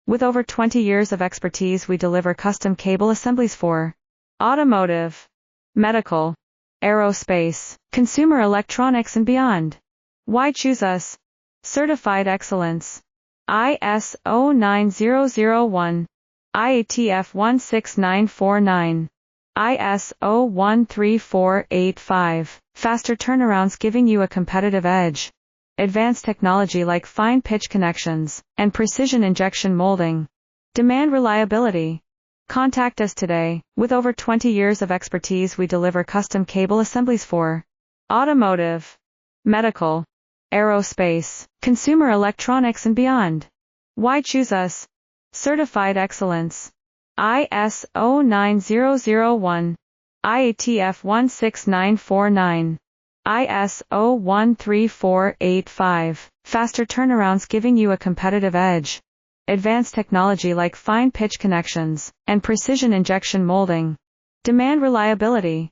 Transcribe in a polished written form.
With over 20 years of expertise, we deliver custom cable assemblies for automotive, medical, aerospace, consumer electronics and beyond. Why choose us? Certified excellence. ISO 9001, IATF 16949, ISO 13485. Faster turnarounds giving you a competitive edge. Advanced technology like fine pitch connections and precision injection molding. Demand reliability. Contact us today. With over 20 years of expertise, we deliver custom cable assemblies for automotive, medical, aerospace, consumer electronics and beyond. Why choose us? Certified excellence. ISO 9001, IATF 16949, ISO 13485. Faster turnarounds giving you a competitive edge. Advanced technology like fine pitch connections and precision injection molding. Demand reliability.